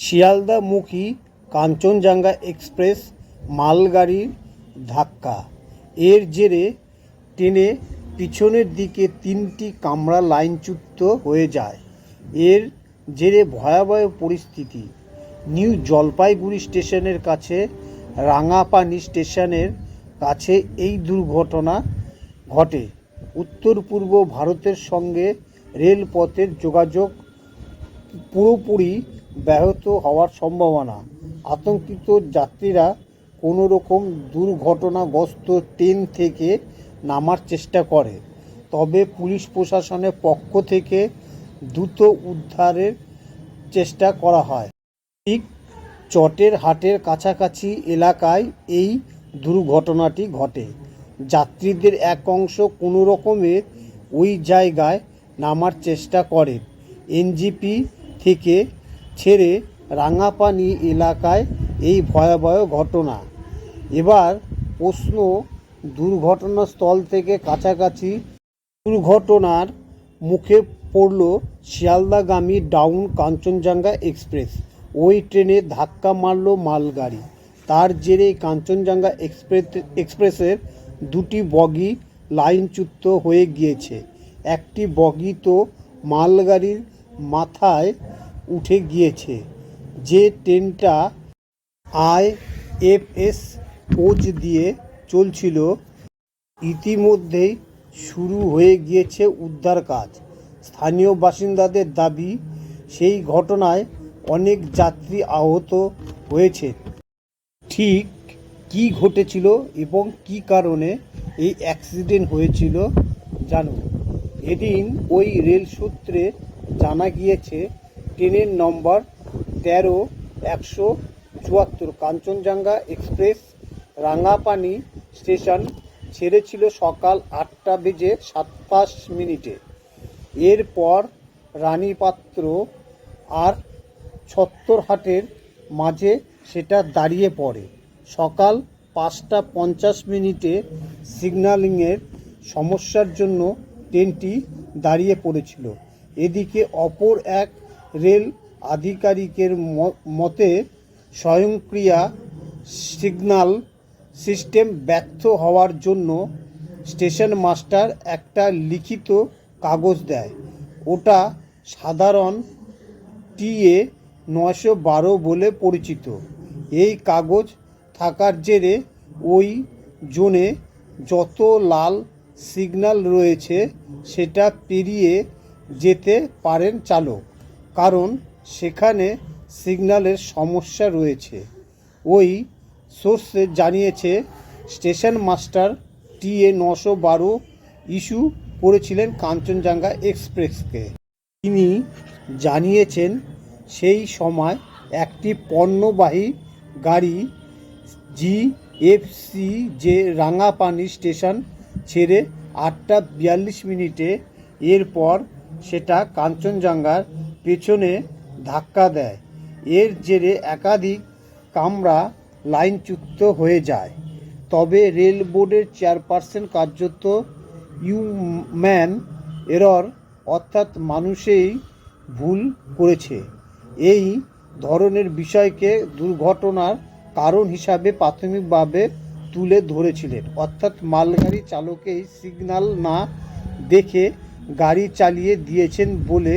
শিয়ালদামুখী Kanchenjunga express মালগাড়ির ধাক্কা। এর জেরে ট্রেনে পিছনের দিকে 3টি কামরা লাইনচ্যুত হয়ে যায়। এর জেরে ভয়াবহ পরিস্থিতি। নিউ জলপাইগুড়ি স্টেশনের কাছে রাঙাপানি স্টেশনের কাছে এই দুর্ঘটনা ঘটে। উত্তর পূর্ব ভারতের সঙ্গে রেলপথের যোগাযোগ পুরোপুরি ব্যাহত হওয়ার সম্ভাবনা। আতঙ্কিত যাত্রীরা কোনো রকম দুর্ঘটনাগ্রস্ত ট্রেন থেকে নামার চেষ্টা করে, তবে পুলিশ প্রশাসনের পক্ষ থেকে দ্রুত উদ্ধারের চেষ্টা করা হয়। ঠিক চটের হাটের কাছাকাছি এলাকায় এই দুর্ঘটনাটি ঘটে। যাত্রীদের এক অংশ কোনো রকমে ওই জায়গায় নামার চেষ্টা করেন। এনজেপি থেকে ছেড়ে রাঙাপানি এলাকায় এই ভয়াবহ ঘটনা। এবার প্রশ্ন, দুর্ঘটনাস্থল থেকে কাছাকাছি দুর্ঘটনার মুখে পড়ল শিয়ালদাগামী ডাউন কাঞ্চনজঙ্ঘা এক্সপ্রেস। ওই ট্রেনে ধাক্কা মারল মালগাড়ি। তার জেরে কাঞ্চনজঙ্ঘা এক্সপ্রেসের 2টি বগি লাইনচ্যুত হয়ে গিয়েছে। একটি বগি তো মালগাড়ির মাথায় উঠে গিয়েছে। যে ট্রেনটা আইএফএস কোচ দিয়ে চলছিল, ইতিমধ্যেই শুরু হয়ে গিয়েছে উদ্ধার কাজ। স্থানীয় বাসিন্দাদের দাবি, সেই ঘটনায় অনেক যাত্রী আহত হয়েছে। ঠিক কী ঘটেছিল এবং কী কারণে এই অ্যাক্সিডেন্ট হয়েছিল জানুন। এদিন ওই রেল সূত্রে জানা গিয়েছে, ট্রেনের নম্বর 13-174 কাঞ্চনজঙ্ঘা এক্সপ্রেস রাঙাপানি স্টেশন ছেড়েছিল সকাল 8:57। এরপর রানীপাত্র আর ছত্তরহাটের মাঝে সেটা দাঁড়িয়ে পড়ে। সকাল 5:50 সিগন্যালিংয়ের সমস্যার জন্য ট্রেনটি দাঁড়িয়ে পড়েছিল। এদিকে অপর এক রেল আধিকারিকের মতে, স্বয়ংক্রিয় সিগন্যাল সিস্টেম ব্যর্থ হওয়ার জন্য স্টেশন মাস্টার একটা লিখিত কাগজ দেয়। ওটা সাধারণ TA 912 বলে পরিচিত। এই কাগজ থাকার জেরে ওই জোনে যত লাল সিগন্যাল রয়েছে সেটা পেরিয়ে যেতে পারেন চালক, কারণ সেখানে সিগন্যালের সমস্যা রয়েছে। ওই সোর্সে জানিয়েছে, স্টেশন মাস্টার TA 912 ইস্যু করেছিলেন কাঞ্চনজঙ্ঘা এক্সপ্রেসকে। তিনি জানিয়েছেন, সেই সময় একটি পণ্যবাহী গাড়ি GFC যে রাঙাপানি স্টেশন ছেড়ে 8:42। এরপর সেটা কাঞ্চনজঙ্ঘার পেছনে ধাক্কা দেয়। এর জেরে একাধিক কামরা লাইনচ্যুত হয়ে যায়। তবে রেল বোর্ডের চেয়ারপারসন কার্যত হিউম্যান এরর, অর্থাৎ মানুষই ভুল করেছে, এই ধরনের বিষয়কে দুর্ঘটনার কারণ হিসাবে প্রাথমিকভাবে তুলে ধরেছিলেন। অর্থাৎ মালগাড়ি চালকেই সিগন্যাল না দেখে গাড়ি চালিয়ে দিয়েছেন বলে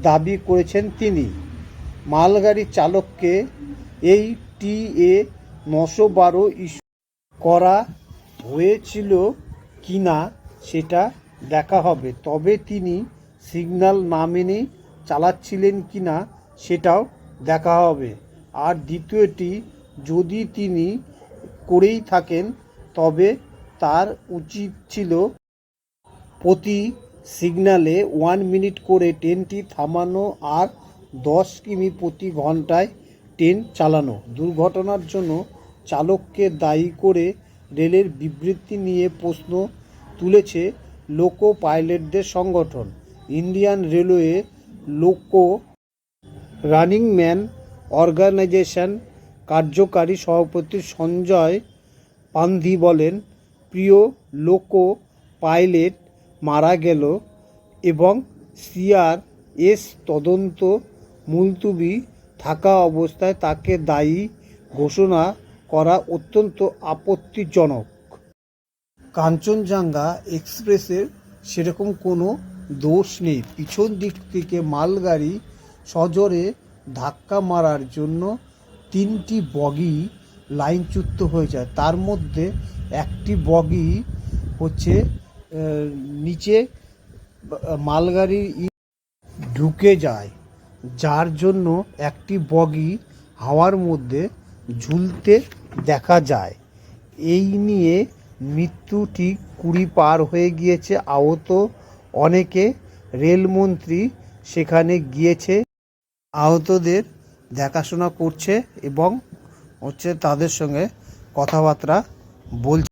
দাবি করেছেন তিনি। মালগাড়ি চালককে এই TA 912 ইস্যু করা হয়েছিল কিনা সেটা দেখা হবে, তবে তিনি সিগন্যাল না মেনে চালাচ্ছিলেন কিনা সেটাও দেখা হবে। আর দ্বিতীয়টি, যদি তিনি করেই থাকেন, তবে তার উচিত ছিল প্রতি সিগন্যালে 1 মিনিট করে ট্রেনটি থামানো আর 10 কিমি প্রতি ঘন্টায় ট্রেন চালানো। দুর্ঘটনার জন্য চালককে দায়ী করে রেলের বিবৃতি নিয়ে প্রশ্ন তুলেছে লোকো পাইলটদের সংগঠন। ইন্ডিয়ান রেলওয়ে লোকো রানিং ম্যান অর্গানাইজেশন কার্যকারী সভাপতি সঞ্জয় পান্ধি বলেন, প্রিয় লোকো পাইলট মারা গেল এবং CRS তদন্ত মুলতুবি থাকা অবস্থায় তাকে দায়ী ঘোষণা করা অত্যন্ত আপত্তিজনক। কাঞ্চনজঙ্ঘা এক্সপ্রেসের সেরকম কোনো দোষ নেই। পিছন দিক থেকে মালগাড়ি সজোরে ধাক্কা মারার জন্য 3টি বগি লাইনচ্যুত হয়ে যায়। তার মধ্যে একটি বগি হচ্ছে নিচে মালগাড়ির ঢুকে যায়, যার জন্য একটি বগি হাওয়ার মধ্যে ঝুলতে দেখা যায়। এই নিয়ে মৃত্যু ঠিক 20 পার হয়ে গিয়েছে, আহত অনেকে। রেলমন্ত্রী সেখানে গিয়েছে, আহতদের দেখাশোনা করছে এবং তাদের সঙ্গে কথাবার্তা বলছে।